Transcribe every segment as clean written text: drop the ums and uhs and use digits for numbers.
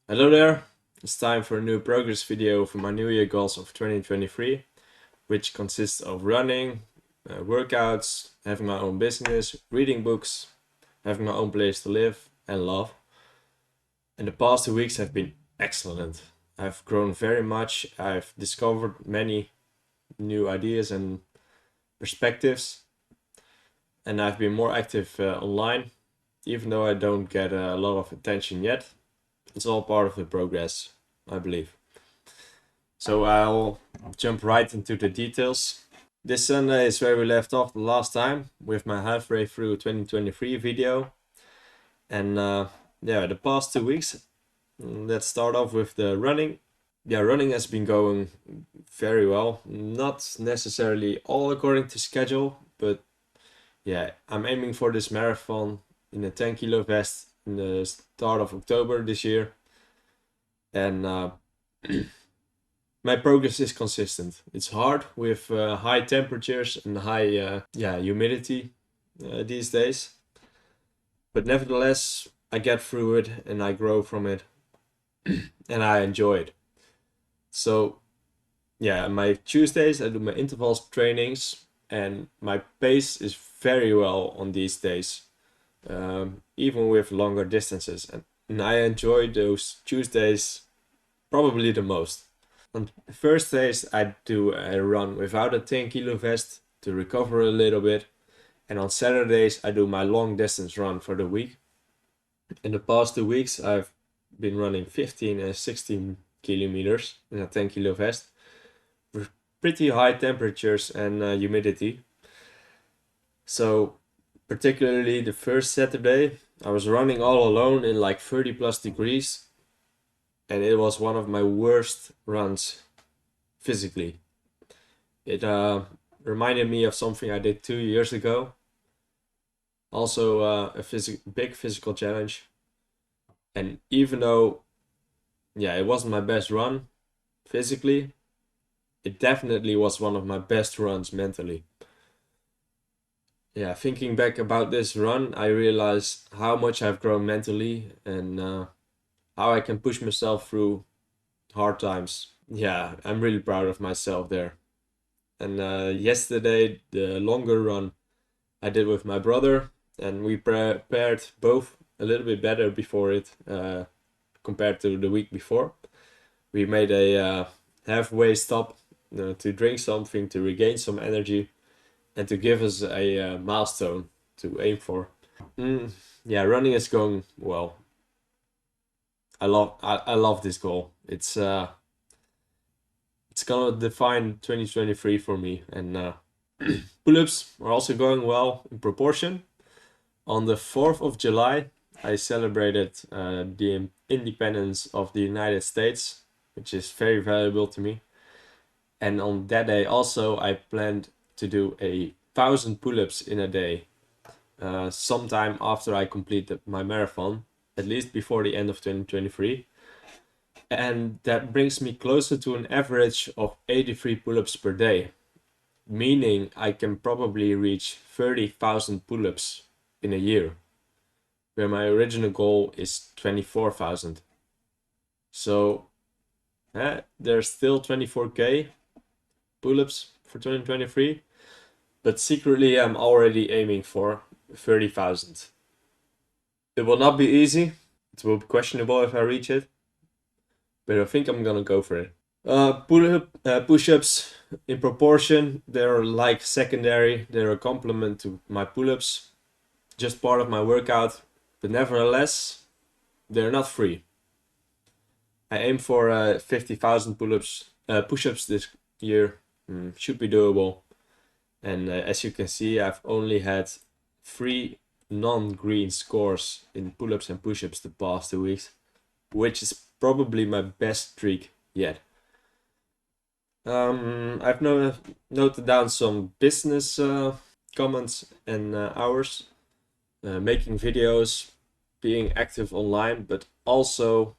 Hello there, it's time for a new progress video for my New Year goals of 2023, which consists of running, workouts, having my own business, reading books, having my own place to live and love. And the past 2 weeks have been excellent. I've grown very much, I've discovered many new ideas and perspectives, and I've been more active online, even though I don't get a lot of attention yet. It's all part of the progress, I believe. So I'll jump right into the details. This Sunday is where we left off the last time with my halfway through 2023 video. And yeah, the past 2 weeks, let's start off with the running. Yeah, running has been going very well. Not necessarily all according to schedule, but yeah, I'm aiming for this marathon in a 10 kilo vest in the start of October this year. And my progress is consistent. It's hard with high temperatures and high humidity these days, but nevertheless, I get through it and I grow from it, and I enjoy it. So yeah, my Tuesdays I do my intervals trainings, and my pace is very well on these days, even with longer distances, and I enjoy those Tuesdays probably the most. On Thursdays, I do a run without a 10 kilo vest to recover a little bit. And on Saturdays, I do my long distance run for the week. In the past 2 weeks, I've been running 15 and 16 kilometers in a 10 kilo vest with pretty high temperatures and humidity. So, particularly the first Saturday, I was running all alone in like 30 plus degrees, and it was one of my worst runs physically. It reminded me of something I did 2 years ago. Also, a big physical challenge. And even though, yeah, it wasn't my best run physically, it definitely was one of my best runs mentally. Yeah, thinking back about this run, I realize how much I've grown mentally and how I can push myself through hard times. Yeah, I'm really proud of myself there. And yesterday, the longer run I did with my brother, and we prepared both a little bit better before it compared to the week before. We made a halfway stop to drink something, to regain some energy, and to give us a milestone to aim for. Yeah, running is going well. I love this goal. It's gonna define 2023 for me, and pull-ups are also going well in proportion. On the 4th of July, I celebrated the independence of the United States, which is very valuable to me. And on that day also, I planned to do 1,000 pull-ups in a day, sometime after I completed my marathon, at least before the end of 2023. And that brings me closer to an average of 83 pull-ups per day, meaning I can probably reach 30,000 pull-ups in a year, where my original goal is 24,000. So there's still 24k pull-ups for 2023, but secretly I'm already aiming for 30,000. It will not be easy. It will be questionable if I reach it, but I think I'm gonna go for it. Push-ups in proportion, they're like secondary. They're a complement to my pull-ups, just part of my workout, but nevertheless, they're not free. I aim for 50,000 push-ups this year. Should be doable. And as you can see, I've only had 3 non-green scores in pull-ups and push-ups the past 2 weeks, which is probably my best streak yet. I've noted down some business comments and hours, making videos, being active online, but also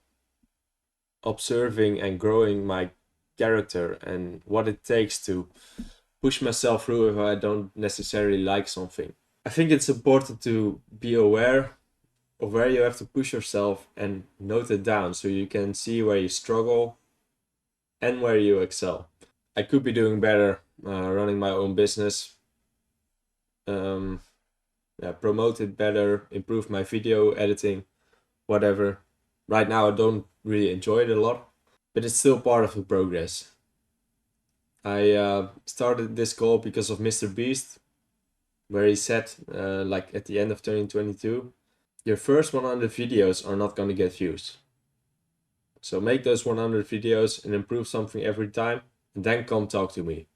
observing and growing my character and what it takes to push myself through if I don't necessarily like something. I think it's important to be aware of where you have to push yourself and note it down so you can see where you struggle and where you excel. I could be doing better running my own business, promote it better, improve my video editing, whatever. Right now I don't really enjoy it a lot, but it's still part of the progress. I started this goal because of Mr. Beast, where he said, like at the end of 2022, your first 100 videos are not going to get views. So make those 100 videos and improve something every time, and then come talk to me.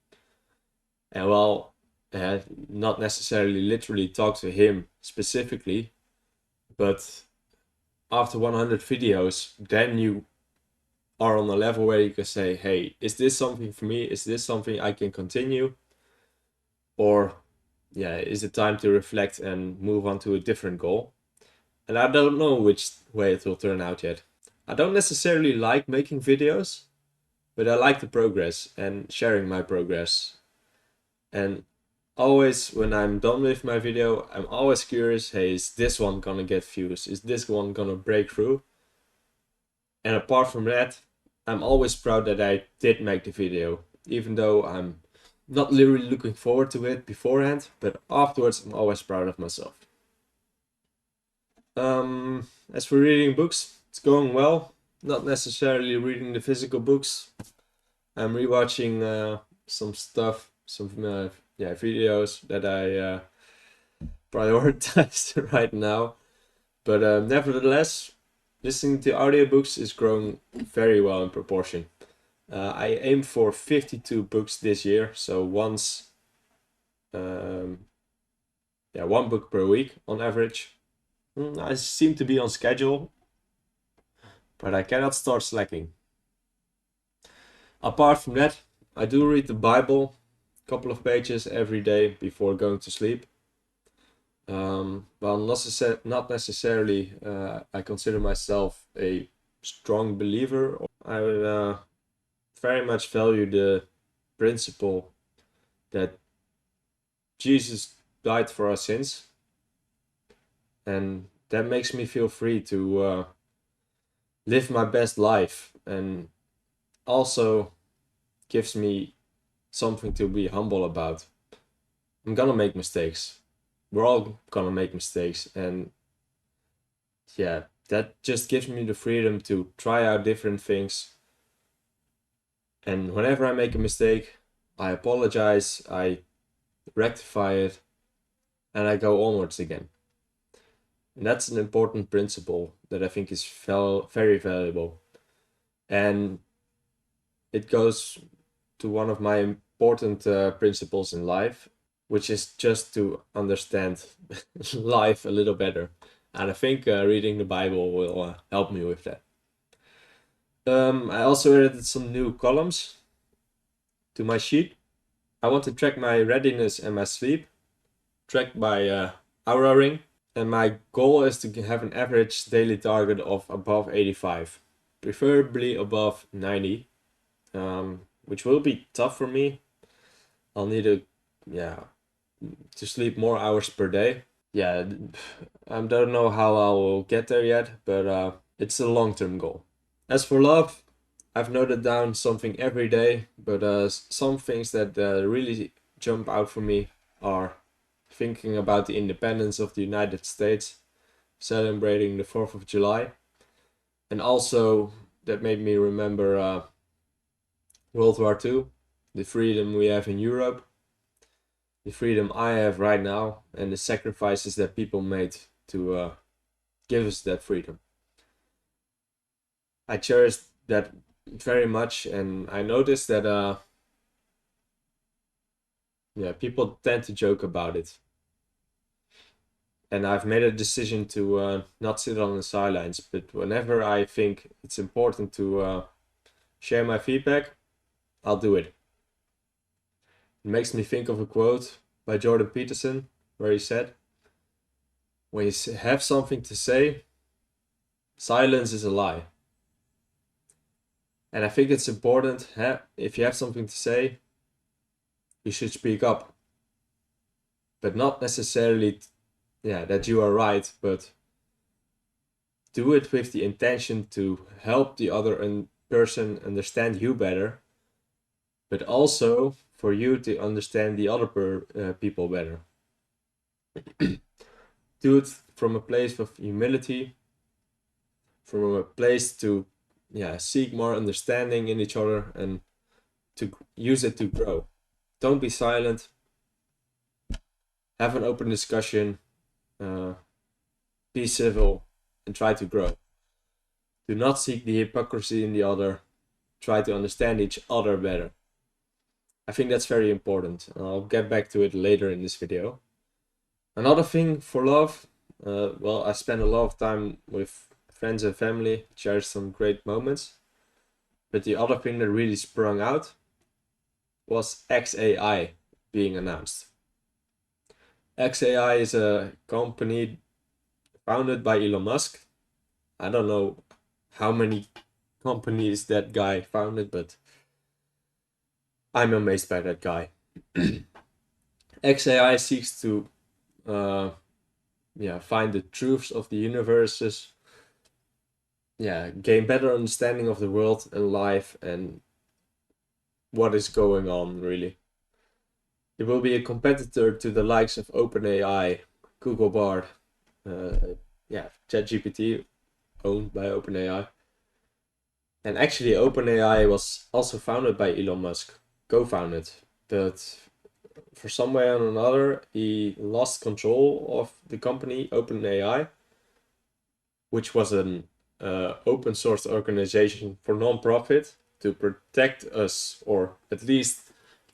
And well, not necessarily literally talk to him specifically, but after 100 videos, then you are on a level where you can say, hey, is this something for me? Is this something I can continue? Or is it time to reflect and move on to a different goal? And I don't know which way it will turn out yet. I don't necessarily like making videos, but I like the progress and sharing my progress. And always when I'm done with my video, I'm always curious, hey, is this one gonna get views? Is this one gonna break through? And apart from that, I'm always proud that I did make the video, even though I'm not literally looking forward to it beforehand, but afterwards I'm always proud of myself. As for reading books, it's going well. Not necessarily reading the physical books. I'm rewatching some stuff, some videos that I prioritize right now. But nevertheless, listening to audiobooks is growing very well in proportion. I aim for 52 books this year, so one book per week on average. I seem to be on schedule, but I cannot start slacking. Apart from that, I do read the Bible, a couple of pages every day before going to sleep. Well, not necessarily. I consider myself a strong believer. I very much value the principle that Jesus died for our sins, and that makes me feel free to live my best life, and also gives me something to be humble about. I'm gonna make mistakes. We're all gonna make mistakes, and that just gives me the freedom to try out different things. And whenever I make a mistake, I apologize, I rectify it, and I go onwards again. And that's an important principle that I think is very valuable. And it goes to one of my important principles in life, which is just to understand life a little better. And I think reading the Bible will help me with that. I also added some new columns to my sheet. I want to track my readiness and my sleep, tracked by Aura Ring. And my goal is to have an average daily target of above 85, preferably above 90, which will be tough for me. I'll need to sleep more hours per day. I don't know how I will get there yet, but it's a long-term goal. As for love, I've noted down something every day, but some things that really jump out for me are thinking about the independence of the United States, celebrating the 4th of July, and also that made me remember World War II, the freedom we have in Europe, the freedom I have right now, and the sacrifices that people made to give us that freedom. I cherish that very much, and I noticed that people tend to joke about it. And I've made a decision to not sit on the sidelines, but whenever I think it's important to share my feedback, I'll do it. It makes me think of a quote by Jordan Peterson, where he said, when you have something to say, silence is a lie. And I think it's important, if you have something to say, you should speak up. But not necessarily that you are right, but do it with the intention to help the other person understand you better, but also for you to understand the other people better. Do it from a place of humility, from a place to seek more understanding in each other and to use it to grow. Don't be silent. Have an open discussion. Uh, be civil and try to grow. Do not seek the hypocrisy in the other. Try to understand each other better. I think that's very important. I'll get back to it later in this video. Another thing for love, well, I spend a lot of time with friends and family, share some great moments. But the other thing that really sprung out was XAI being announced. XAI is a company founded by Elon Musk. I don't know how many companies that guy founded, but I'm amazed by that guy. XAI seeks to find the truths of the universes, gain better understanding of the world and life and what is going on, really. It will be a competitor to the likes of OpenAI, Google Bard, ChatGPT, owned by OpenAI. And actually, OpenAI was also founded by Elon Musk, co-founded, but for some way or another, he lost control of the company OpenAI, which was an open source organization for non-profit to protect us, or at least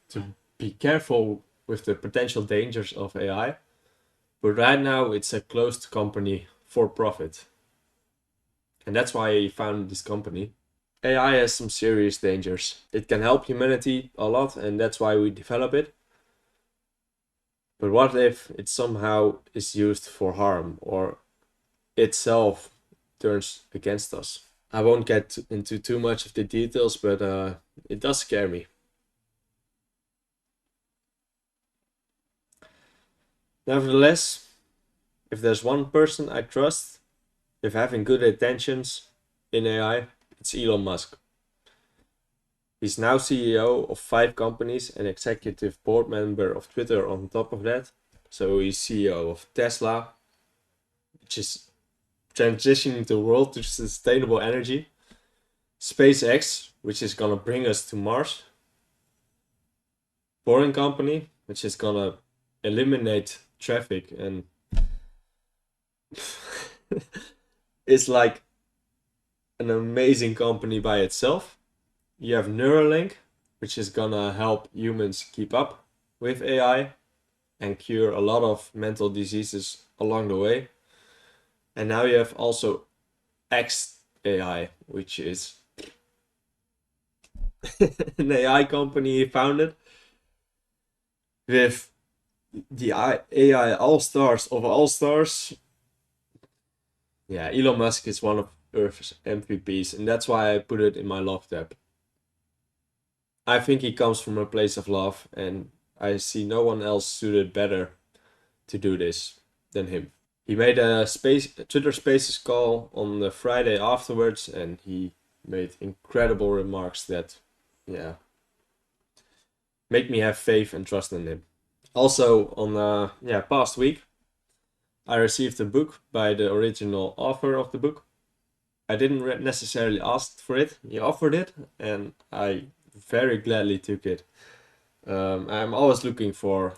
to be careful with the potential dangers of AI. But right now, it's a closed company for profit. And that's why he founded this company. AI has some serious dangers. It can help humanity a lot, and that's why we develop it. But what if it somehow is used for harm or itself turns against us? I won't get into too much of the details, but it does scare me. Nevertheless, if there's one person I trust, if having good intentions in AI, it's Elon Musk. He's now CEO of 5 companies and executive board member of Twitter on top of that. So he's CEO of Tesla, which is transitioning the world to sustainable energy. SpaceX, which is gonna bring us to Mars. Boring Company, which is gonna eliminate traffic and it's like an amazing company by itself. You have Neuralink, which is gonna help humans keep up with AI and cure a lot of mental diseases along the way. And now you have also XAI, which is an AI company he founded with the AI all-stars of all stars. Yeah, Elon Musk is one of Earth's MVPs, and that's why I put it in my love tab. I think he comes from a place of love, and I see no one else suited better to do this than him. He made a Twitter Spaces call on the Friday afterwards, and he made incredible remarks that, make me have faith and trust in him. Also, on past week, I received a book by the original author of the book. I didn't necessarily ask for it. He offered it, and I very gladly took it. I'm always looking for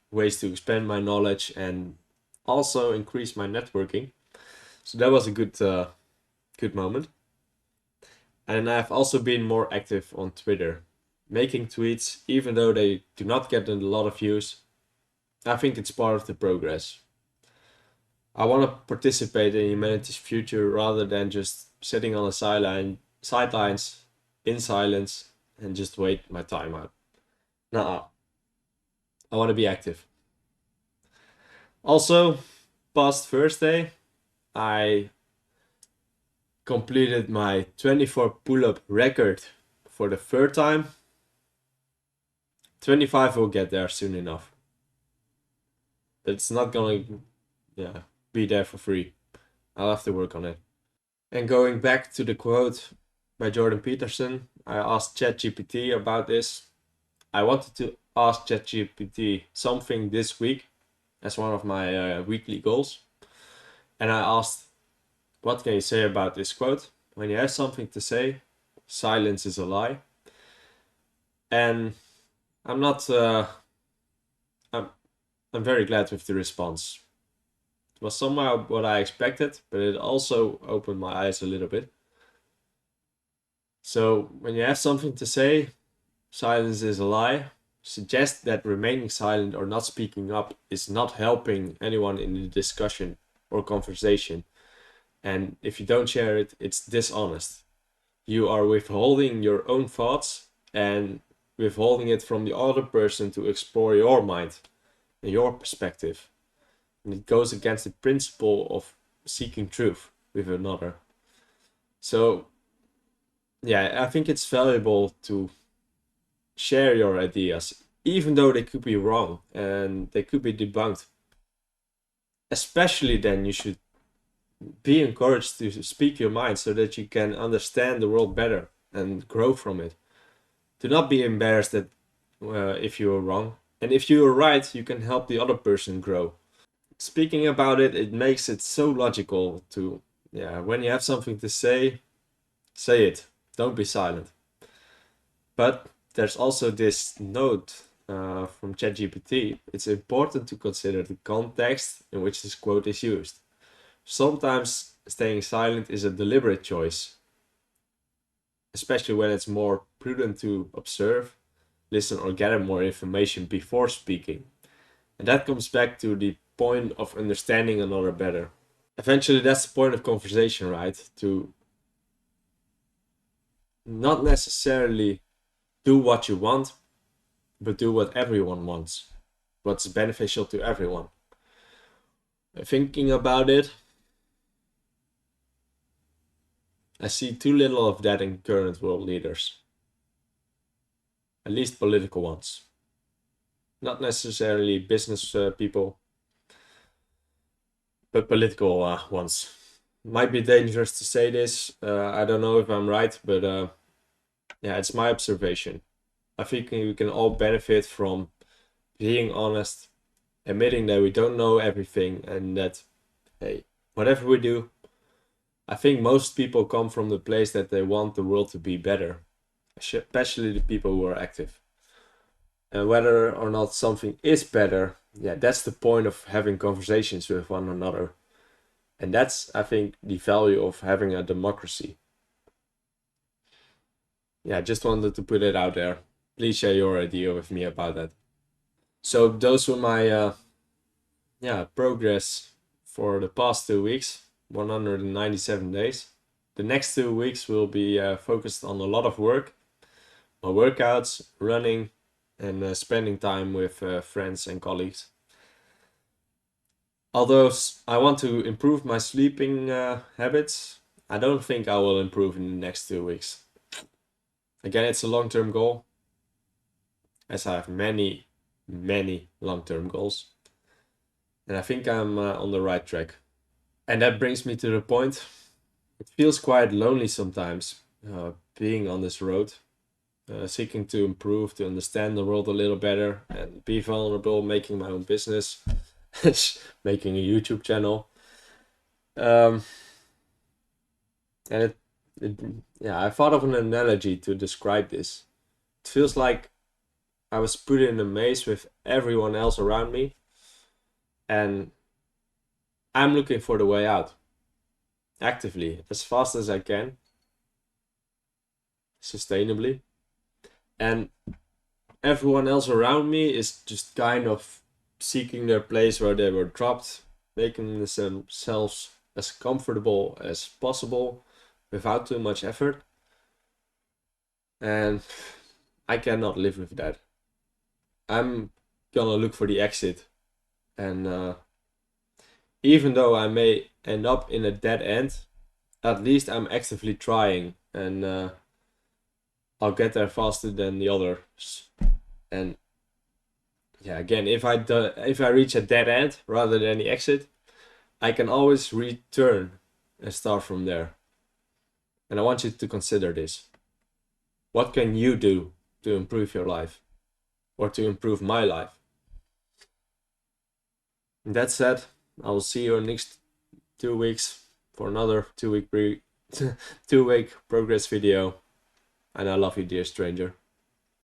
ways to expand my knowledge and also increase my networking. So that was a good moment. And I've also been more active on Twitter, making tweets, even though they do not get a lot of views. I think it's part of the progress. I want to participate in humanity's future rather than just sitting on the sidelines in silence and just wait my time out. Nah, I want to be active. Also, past Thursday, I completed my 24 pull-up record for the 3rd time. 25 will get there soon enough. But it's not gonna be there for free. I'll have to work on it. And going back to the quote by Jordan Peterson, I asked ChatGPT about this. I wanted to ask ChatGPT something this week as one of my weekly goals. And I asked, what can you say about this quote? When you have something to say, silence is a lie. And I'm not, I'm, I'm very glad with the response. It was somehow what I expected, but it also opened my eyes a little bit. So when you have something to say, silence is a lie. Suggest that remaining silent or not speaking up is not helping anyone in the discussion or conversation. And if you don't share it, it's dishonest. You are withholding your own thoughts and withholding it from the other person to explore your mind and your perspective. And it goes against the principle of seeking truth with another. So, yeah, I think it's valuable to share your ideas, even though they could be wrong and they could be debunked. Especially then, you should be encouraged to speak your mind so that you can understand the world better and grow from it. Do not be embarrassed that if you are wrong. And if you are right, you can help the other person grow. Speaking about it, it makes it so logical to, yeah, when you have something to say it. Don't be silent. But there's also this note from ChatGPT. It's important to consider the context in which this quote is used. Sometimes staying silent is a deliberate choice, especially when it's more prudent to observe, listen, or gather more information before speaking. And that comes back to the point of understanding another better. Eventually, that's the point of conversation, right? To not necessarily do what you want, but do what everyone wants, what's beneficial to everyone. Thinking about it, I see too little of that in current world leaders, at least political ones. Not necessarily business people, but political ones. Might be dangerous to say this. I don't know if I'm right, but yeah, it's my observation. I think we can all benefit from being honest, admitting that we don't know everything, and that, hey, whatever we do, I think most people come from the place that they want the world to be better, especially the people who are active. And whether or not something is better, yeah, that's the point of having conversations with one another. And that's, I think, the value of having a democracy. Yeah, I just wanted to put it out there. Please share your idea with me about that. So those were my progress for the past 2 weeks, 197 days. The next 2 weeks will be focused on a lot of work, my workouts, running, and spending time with friends and colleagues. Although I want to improve my sleeping habits, I don't think I will improve in the next 2 weeks. Again, it's a long-term goal, as I have many, many long-term goals. And I think I'm on the right track. And that brings me to the point. It feels quite lonely sometimes, being on this road, seeking to improve, to understand the world a little better, and be vulnerable, making my own business, making a YouTube channel. Um, and yeah, I thought of an analogy to describe this. It feels like I was put in a maze with everyone else around me, and I'm looking for the way out actively, as fast as I can, sustainably. And everyone else around me is just kind of seeking their place where they were dropped, making themselves as comfortable as possible without too much effort. And I cannot live with that. I'm gonna look for the exit. And even though I may end up in a dead end, at least I'm actively trying, and I'll get there faster than the others. And yeah, again, if I reach a dead end rather than the exit, I can always return and start from there. And I want you to consider this. What can you do to improve your life, or to improve my life? And that said, I will see you in next 2 weeks for another 2 week 2 week progress video. And I love you, dear stranger.